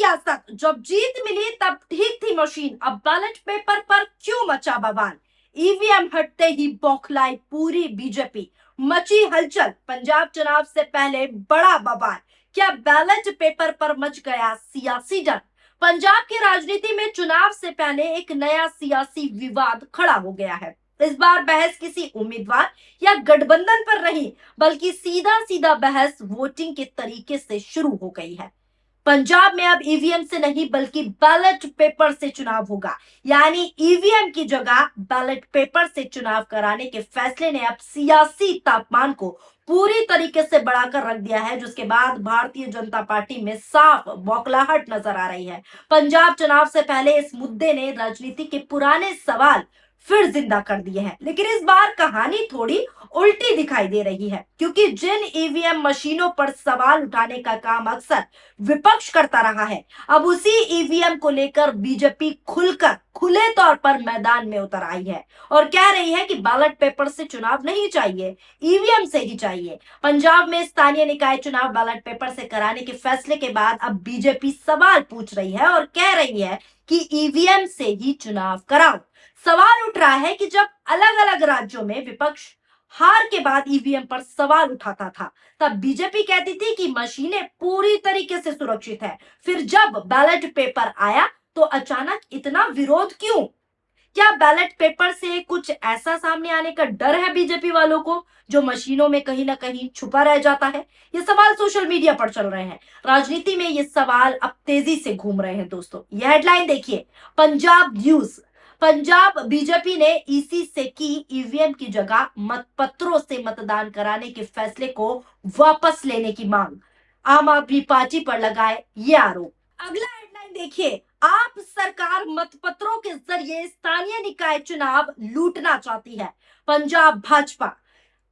सियासत, जब जीत मिली तब ठीक थी मशीन, अब बैलेट पेपर पर क्यों मचा बवाल। ईवीएम हटते ही बौखलाई पूरी बीजेपी, मची हलचल, पंजाब चुनाव से पहले बड़ा बवाल। क्या बैलेट पेपर पर मच गया सियासी डर। पंजाब की राजनीति में चुनाव से पहले एक नया सियासी विवाद खड़ा हो गया है। इस बार बहस किसी उम्मीदवार या गठबंधन पर नहीं, बल्कि सीधा सीधा बहस वोटिंग के तरीके से शुरू हो गई है। पंजाब में अब ईवीएम से नहीं बल्कि बैलेट पेपर से चुनाव होगा, यानी ईवीएम की जगह बैलेट पेपर से चुनाव कराने के फैसले ने अब सियासी तापमान को पूरी तरीके से बढ़ाकर रख दिया है, जिसके बाद भारतीय जनता पार्टी में साफ बौखलाहट नजर आ रही है। पंजाब चुनाव से पहले इस मुद्दे ने राजनीति के पुराने सवाल फिर जिंदा कर दिए हैं, लेकिन इस बार कहानी थोड़ी उल्टी दिखाई दे रही है, क्योंकि जिन ईवीएम मशीनों पर सवाल उठाने का काम अक्सर विपक्ष करता रहा है, अब उसी ईवीएम को लेकर बीजेपी खुलकर खुले तौर पर मैदान में उतर आई है और कह रही है कि बैलेट पेपर से चुनाव नहीं चाहिए, ईवीएम से ही चाहिए। पंजाब में स्थानीय निकाय चुनाव बैलेट पेपर से कराने के फैसले के बाद अब बीजेपी सवाल पूछ रही है और कह रही है कि ईवीएम से ही चुनाव कराओ। सवाल उठ रहा है कि जब अलग अलग राज्यों में विपक्ष हार के बाद ईवीएम पर सवाल उठाता था, तब बीजेपी कहती थी कि मशीनें पूरी तरीके से सुरक्षित है। फिर जब बैलेट पेपर आया तो अचानक इतना विरोध क्यों। क्या बैलेट पेपर से कुछ ऐसा सामने आने का डर है बीजेपी वालों को, जो मशीनों में कहीं ना कहीं छुपा रह जाता है। ये सवाल सोशल मीडिया पर चल रहे हैं। राजनीति में ये सवाल अब तेजी से घूम रहे हैं दोस्तों। यह हेडलाइन देखिए, पंजाब न्यूज। पंजाब बीजेपी ने ईसी से की ईवीएम की जगह मतपत्रों से मतदान कराने के फैसले को वापस लेने की मांग, आम आदमी पार्टी पर लगाए ये आरोप। अगला हेडलाइन देखिए, आप सरकार मतपत्रों के जरिए स्थानीय निकाय चुनाव लूटना चाहती है, पंजाब भाजपा।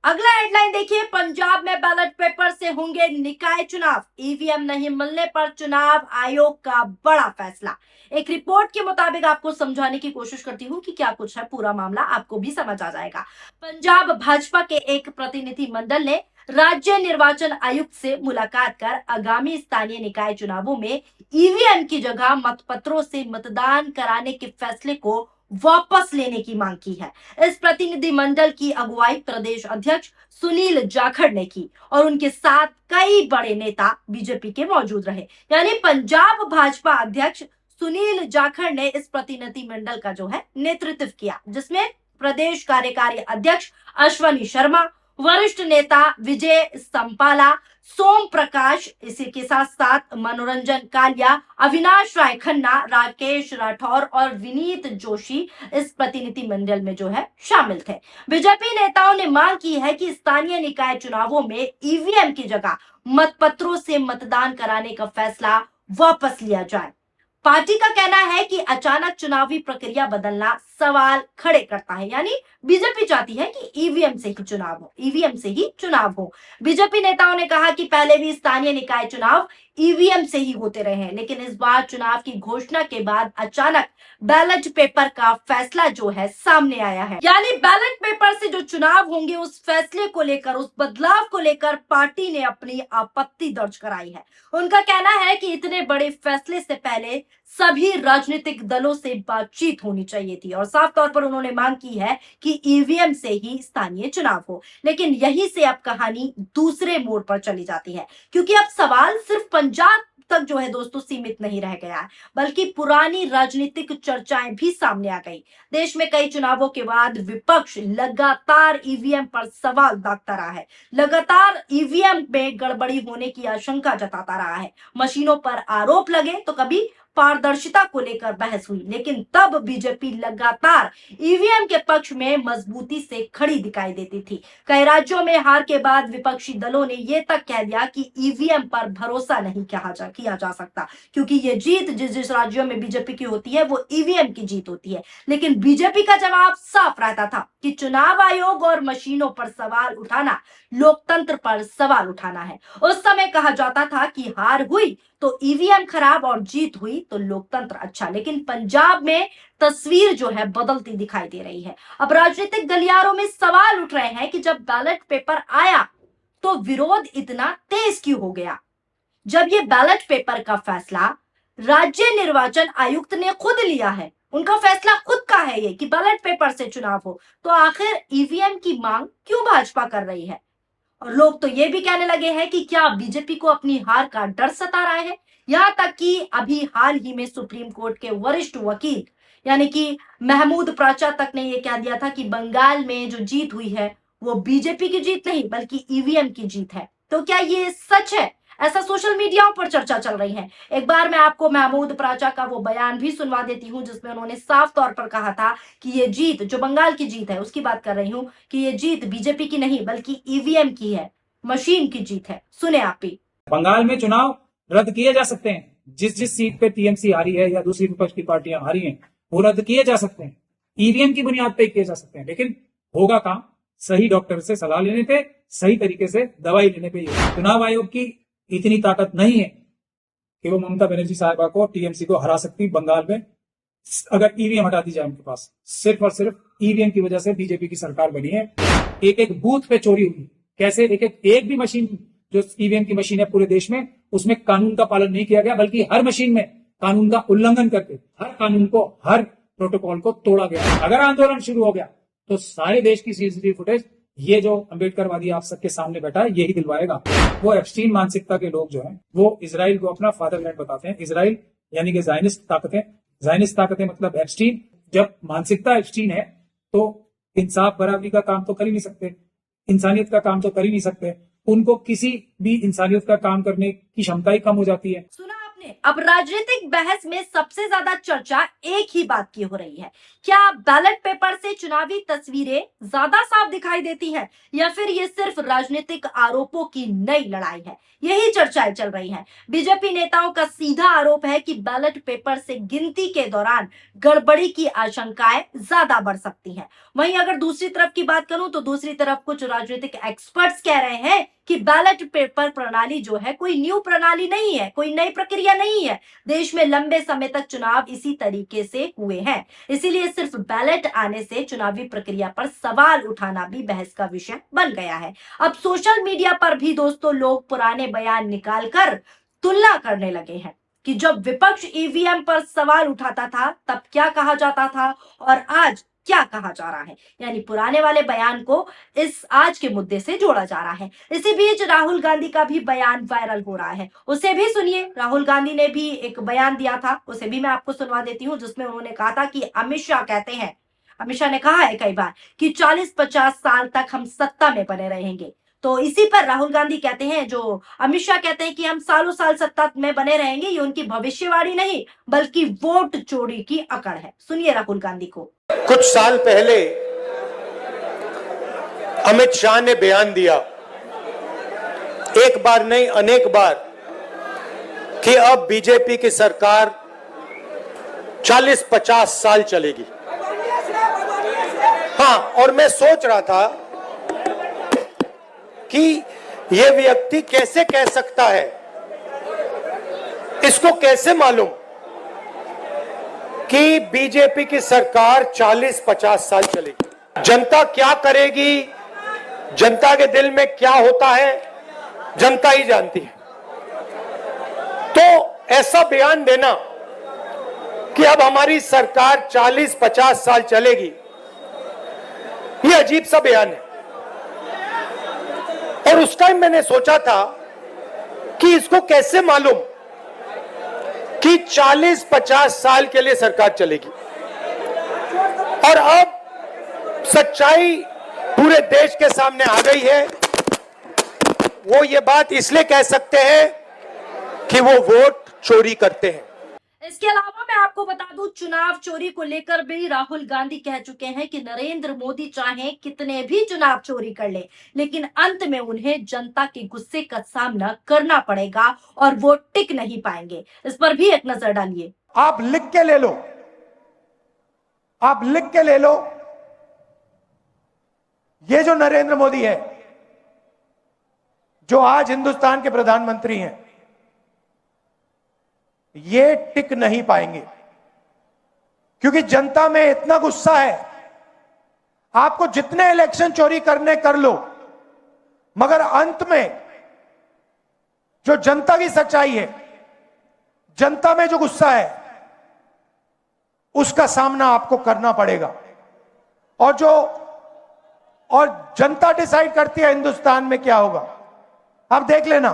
अगला हेडलाइन देखिए, पंजाब में बैलेट पेपर से होंगे निकाय चुनाव, ईवीएम नहीं मिलने पर चुनाव आयोग का बड़ा फैसला। एक रिपोर्ट के मुताबिक आपको समझाने की कोशिश करती हूं कि क्या कुछ है पूरा मामला, आपको भी समझ आ जाएगा। पंजाब भाजपा के एक प्रतिनिधि मंडल ने राज्य निर्वाचन आयुक्त से मुलाकात कर आगामी स्थानीय निकाय चुनावों में ईवीएम की जगह मतपत्रों से मतदान कराने के फैसले को वापस लेने की मांग की है। इस प्रतिनिधि मंडल की अगुवाई प्रदेश अध्यक्ष सुनील जाखड़ ने की और उनके साथ कई बड़े नेता बीजेपी के मौजूद रहे। यानी पंजाब भाजपा अध्यक्ष सुनील जाखड़ ने इस प्रतिनिधि मंडल का जो है नेतृत्व किया, जिसमें प्रदेश कार्यकारी अध्यक्ष अश्वनी शर्मा, वरिष्ठ नेता विजय संपाला, सोम प्रकाश, इसी के साथ साथ मनोरंजन कालिया, अविनाश राय खन्ना, राकेश राठौर और विनीत जोशी इस प्रतिनिधि मंडल में जो है शामिल थे। बीजेपी नेताओं ने मांग की है कि स्थानीय निकाय चुनावों में ईवीएम की जगह मतपत्रों से मतदान कराने का फैसला वापस लिया जाए। पार्टी का कहना है कि अचानक चुनावी प्रक्रिया बदलना सवाल खड़े करता है, यानी बीजेपी चाहती है कि ईवीएम से ही चुनाव हो, ईवीएम से ही चुनाव हो। बीजेपी नेताओं ने कहा कि पहले भी स्थानीय निकाय चुनाव ईवीएम से ही होते रहे हैं, लेकिन इस बार चुनाव की घोषणा के बाद अचानक बैलेट पेपर का फैसला जो है सामने आया है। यानी बैलेट पेपर से जो चुनाव होंगे उस फैसले को लेकर, उस बदलाव को लेकर पार्टी ने अपनी आपत्ति दर्ज कराई है। उनका कहना है कि इतने बड़े फैसले से पहले सभी राजनीतिक दलों से बातचीत होनी चाहिए थी और साफ तौर पर उन्होंने मांग की है कि ईवीएम से ही स्थानीय चुनाव हो। लेकिन यहीं से अब कहानी दूसरे मोड़ पर चली जाती है, क्योंकि अब सवाल सिर्फ पंजाब तक जो है दोस्तों सीमित नहीं रह गया है, बल्कि पुरानी राजनीतिक चर्चाएं भी सामने आ गई। देश में कई चुनावों के बाद विपक्ष लगातार ईवीएम पर सवाल दागता रहा है, लगातार ईवीएम में गड़बड़ी होने की आशंका जताता रहा है। मशीनों पर आरोप लगे तो कभी पारदर्शिता को लेकर बहस हुई, लेकिन तब बीजेपी लगातार ईवीएम के पक्ष में मजबूती से खड़ी दिखाई देती थी। कई राज्यों में हार के बाद विपक्षी दलों ने यह तक कह दिया कि ईवीएम पर भरोसा नहीं किया जा सकता, क्योंकि ये जीत जिस जिस राज्यों में बीजेपी की होती है वो ईवीएम की जीत होती है। लेकिन बीजेपी का जवाब साफ रहता था कि चुनाव आयोग और मशीनों पर सवाल उठाना लोकतंत्र पर सवाल उठाना है। उस समय कहा जाता था कि हार हुई तो ईवीएम खराब और जीत हुई तो लोकतंत्र अच्छा। लेकिन पंजाब में तस्वीर जो है बदलती दिखाई दे रही है। अब राजनीतिक गलियारों में सवाल उठ रहे हैं कि जब बैलेट पेपर आया तो विरोध इतना तेज क्यों हो गया। जब ये बैलेट पेपर का फैसला राज्य निर्वाचन आयुक्त ने खुद लिया है, उनका फैसला खुद का है ये कि बैलेट पेपर से चुनाव हो, तो आखिर ईवीएम की मांग क्यों भाजपा कर रही है? और लोग तो ये भी कहने लगे हैं कि क्या बीजेपी को अपनी हार का डर सता रहा है। यहाँ तक कि अभी हाल ही में सुप्रीम कोर्ट के वरिष्ठ वकील यानी कि महमूद प्राचा तक ने ये कह दिया था कि बंगाल में जो जीत हुई है वो बीजेपी की जीत नहीं बल्कि ईवीएम की जीत है। तो क्या ये सच है? ऐसा सोशल मीडिया पर चर्चा चल रही है। एक बार मैं आपको महमूद प्राचा का वो बयान भी सुनवा देती हूँ जिसमें उन्होंने साफ तौर पर कहा था कि ये जीत जो बंगाल की जीत है उसकी बात कर रही हूँ कि ये जीत बीजेपी की नहीं बल्कि ईवीएम की है, मशीन की जीत है। सुने आप भी। बंगाल में चुनाव रद्द किए जा सकते हैं, जिस जिस सीट पे टीएमसी हारी है या दूसरी विपक्ष की पार्टियां हारी हैं वो रद्द किए जा सकते हैं, ईवीएम की बुनियाद पे किए जा सकते हैं, लेकिन होगा काम सही डॉक्टर से सलाह लेने पे, सही तरीके से दवाई लेने पे। चुनाव आयोग की इतनी ताकत नहीं है कि वो ममता बनर्जी साहिबा को टीएमसी को हरा सकती बंगाल में अगर ईवीएम हटा दी जाए उनके पास। सिर्फ और सिर्फ ईवीएम की वजह से बीजेपी की सरकार बनी है। एक एक बूथ पे चोरी हुई, कैसे एक भी मशीन जो ईवीएम की मशीन है पूरे देश में उसमें कानून का पालन नहीं किया गया, बल्कि हर मशीन में कानून का उल्लंघन करके हर कानून को, हर प्रोटोकॉल को तोड़ा गया। अगर आंदोलन शुरू हो गया तो सारे देश की सीसीटीवी फुटेज ये जो अम्बेडकरवादी आप सबके सामने बैठा है यही दिलवाएगा। वो एप्स्टीन मानसिकता के लोग जो हैं वो इजराइल को अपना फादरलैंड बताते हैं। इजराइल यानी कि ज़ायनिस्ट ताकतें मतलब एप्स्टीन। जब मानसिकता एप्स्टीन है तो इंसाफ बराबरी का काम तो कर ही नहीं सकते, इंसानियत का काम तो कर ही नहीं सकते, उनको किसी भी इंसानियत का काम करने की क्षमता ही कम हो जाती है। सुना आपने? अब राजनीतिक बहस में सबसे ज्यादा चर्चा एक ही बात की हो रही है, क्या बैलेट पेपर से चुनावी तस्वीरें ज्यादा साफ दिखाई देती हैं या फिर ये सिर्फ राजनीतिक आरोपों की नई लड़ाई है? यही चर्चाएं चल रही हैं। बीजेपी नेताओं का सीधा आरोप है कि बैलेट पेपर से गिनती के दौरान गड़बड़ी की आशंकाएं ज्यादा बढ़ सकती हैं। वहीं अगर दूसरी तरफ की बात करूं तो दूसरी तरफ कुछ राजनीतिक एक्सपर्ट्स कह रहे हैं कि बैलेट पेपर प्रणाली जो है कोई न्यू प्रणाली नहीं है, कोई नई प्रक्रिया नहीं है। देश में लंबे समय तक चुनाव इसी तरीके से हुए हैं, इसीलिए सिर्फ बैलेट आने से चुनावी प्रक्रिया पर सवाल उठाना भी बहस का विषय बन गया है। अब सोशल मीडिया पर भी दोस्तों लोग पुराने बयान निकालकर तुलना करने लगे हैं कि जब विपक्ष ईवीएम पर सवाल उठाता था तब क्या कहा जाता था और आज क्या कहा जा रहा है। यानी पुराने वाले बयान को इस आज के मुद्दे से जोड़ा जा रहा है। इसी बीच राहुल गांधी का भी बयान वायरल हो रहा है, उसे भी सुनिए। राहुल गांधी ने भी एक बयान दिया था, उसे भी मैं आपको सुनवा देती हूँ, जिसमें उन्होंने कहा था कि अमित शाह कहते हैं, अमित शाह ने कहा है कई बार कि 40-50 साल तक हम सत्ता में बने रहेंगे। तो इसी पर राहुल गांधी कहते हैं, जो अमित शाह कहते हैं कि हम सालों साल सत्ता में बने रहेंगे, ये उनकी भविष्यवाणी नहीं बल्कि वोट चोरी की अकड़ है। सुनिए राहुल गांधी को। कुछ साल पहले अमित शाह ने बयान दिया, एक बार नहीं अनेक बार, कि अब बीजेपी की सरकार 40-50 साल चलेगी। हाँ, और मैं सोच रहा था कि यह व्यक्ति कैसे कह सकता है, इसको कैसे मालूम कि बीजेपी की सरकार 40-50 साल चलेगी। जनता क्या करेगी, जनता के दिल में क्या होता है, जनता ही जानती है। तो ऐसा बयान देना कि अब हमारी सरकार 40-50 साल चलेगी, यह अजीब सा बयान है। और उस टाइम मैंने सोचा था कि इसको कैसे मालूम कि 40-50 साल के लिए सरकार चलेगी। और अब सच्चाई पूरे देश के सामने आ गई है। वो ये बात इसलिए कह सकते हैं कि वो वोट चोरी करते हैं। इसके अलावा मैं आपको बता दूं, चुनाव चोरी को लेकर भी राहुल गांधी कह चुके हैं कि नरेंद्र मोदी चाहे कितने भी चुनाव चोरी कर ले, लेकिन अंत में उन्हें जनता के गुस्से का सामना करना पड़ेगा और वो टिक नहीं पाएंगे। इस पर भी एक नजर डालिए। आप लिख के ले लो, आप लिख के ले लो, ये जो नरेंद्र मोदी है, जो आज हिंदुस्तान के प्रधानमंत्री हैं, ये टिक नहीं पाएंगे, क्योंकि जनता में इतना गुस्सा है। आपको जितने इलेक्शन चोरी करने कर लो, मगर अंत में जो जनता की सच्चाई है, जनता में जो गुस्सा है उसका सामना आपको करना पड़ेगा। और जनता डिसाइड करती है हिंदुस्तान में क्या होगा, आप देख लेना।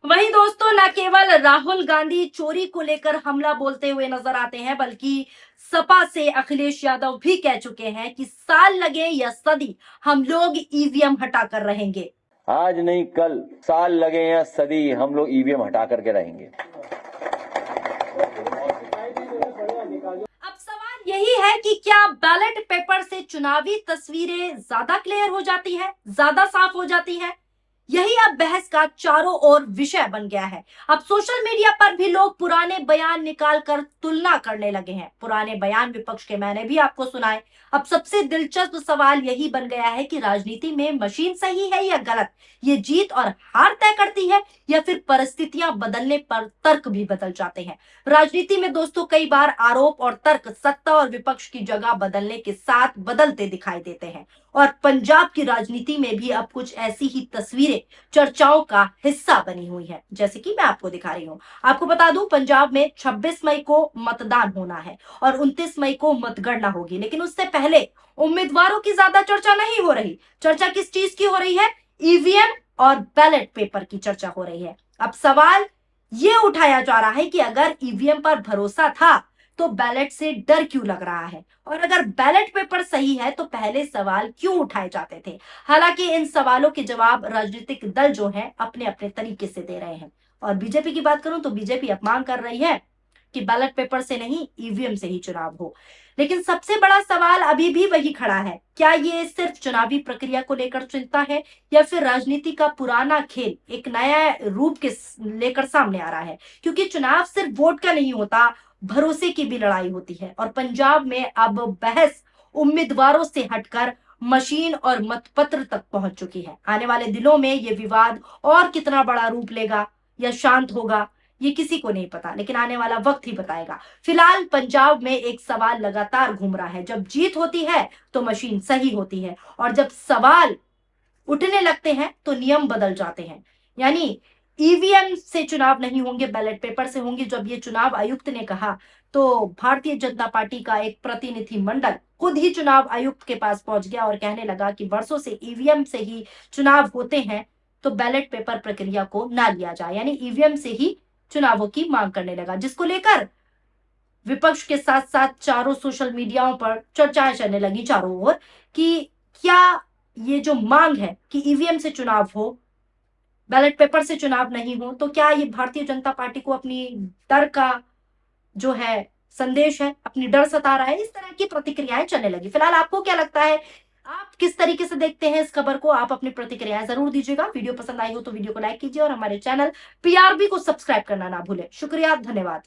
वहीं दोस्तों, न केवल राहुल गांधी चोरी को लेकर हमला बोलते हुए नजर आते हैं, बल्कि सपा से अखिलेश यादव भी कह चुके हैं कि साल लगे या सदी, हम लोग ईवीएम हटा कर रहेंगे। आज नहीं कल, साल लगे या सदी, हम लोग ईवीएम हटा करके रहेंगे। अब सवाल यही है कि क्या बैलेट पेपर से चुनावी तस्वीरें ज्यादा क्लियर हो जाती है, ज्यादा साफ हो जाती है? यही अब बहस का चारों ओर विषय बन गया है। अब सोशल मीडिया पर भी लोग पुराने बयान निकालकर तुलना करने लगे हैं। पुराने बयान विपक्ष के मैंने भी आपको सुनाए। अब सबसे दिलचस्प सवाल यही बन गया है कि राजनीति में मशीन सही है या गलत? ये जीत और हार तय करती है या फिर परिस्थितियां बदलने पर तर्क भी बदल जाते हैं? राजनीति में दोस्तों कई बार आरोप और तर्क सत्ता और विपक्ष की जगह बदलने के साथ बदलते दिखाई देते हैं। और पंजाब की राजनीति में भी अब कुछ ऐसी ही तस्वीरें चर्चाओं का हिस्सा बनी हुई है, जैसे कि मैं आपको दिखा रही हूँ। आपको बता दूं, पंजाब में 26 मई को मतदान होना है और 29 मई को मतगणना होगी, लेकिन उससे पहले उम्मीदवारों की ज्यादा चर्चा नहीं हो रही। चर्चा किस चीज की हो रही है? ईवीएम और बैलेट पेपर की चर्चा हो रही है। अब सवाल ये उठाया जा रहा है कि अगर ईवीएम पर भरोसा था तो बैलेट से डर क्यों लग रहा है, और अगर बैलेट पेपर सही है तो पहले सवाल क्यों उठाए जाते थे? हालांकि इन सवालों के जवाब राजनीतिक दल जो हैं अपने अपने तरीके से दे रहे हैं। और बीजेपी की बात करूं तो बीजेपी अब मांग कर रही है कि बैलेट पेपर से नहीं, ईवीएम से ही चुनाव हो। लेकिन सबसे बड़ा सवाल अभी भी वही खड़ा है, क्या ये सिर्फ चुनावी प्रक्रिया को लेकर चिंता है या फिर राजनीति का पुराना खेल एक नया रूप के लेकर सामने आ रहा है? क्योंकि चुनाव सिर्फ वोट का नहीं होता, भरोसे की भी लड़ाई होती है। और पंजाब में अब बहस उम्मीदवारों से हटकर मशीन और मतपत्र तक पहुंच चुकी है। आने वाले दिनों में ये विवाद और कितना बड़ा रूप लेगा या शांत होगा, ये किसी को नहीं पता, लेकिन आने वाला वक्त ही बताएगा। फिलहाल पंजाब में एक सवाल लगातार घूम रहा है, जब जीत होती है तो मशीन सही होती है, और जब सवाल उठने लगते हैं तो नियम बदल जाते हैं। यानी ईवीएम से चुनाव नहीं होंगे, बैलेट पेपर से होंगे। जब ये चुनाव आयुक्त ने कहा तो भारतीय जनता पार्टी का एक प्रतिनिधि मंडल खुद ही चुनाव आयुक्त के पास पहुंच गया और कहने लगा कि वर्षों से ईवीएम से ही चुनाव होते हैं, तो बैलेट पेपर प्रक्रिया को ना लिया जाए। यानी ईवीएम से ही चुनावों की मांग करने लगा, जिसको लेकर विपक्ष के साथ साथ चारों सोशल मीडियाओं पर चर्चाएं चलने लगी चारों ओर कि क्या ये जो मांग है कि ईवीएम से चुनाव हो, बैलेट पेपर से चुनाव नहीं हो, तो क्या ये भारतीय जनता पार्टी को अपनी डर का जो है संदेश है, अपनी डर सता रहा है? इस तरह की प्रतिक्रियाएं चलने लगी। फिलहाल आपको क्या लगता है, आप किस तरीके से देखते हैं इस खबर को? आप अपनी प्रतिक्रियाएं जरूर दीजिएगा। वीडियो पसंद आई हो तो वीडियो को लाइक कीजिए और हमारे चैनल पीआरबी को सब्सक्राइब करना ना भूलें। शुक्रिया, धन्यवाद।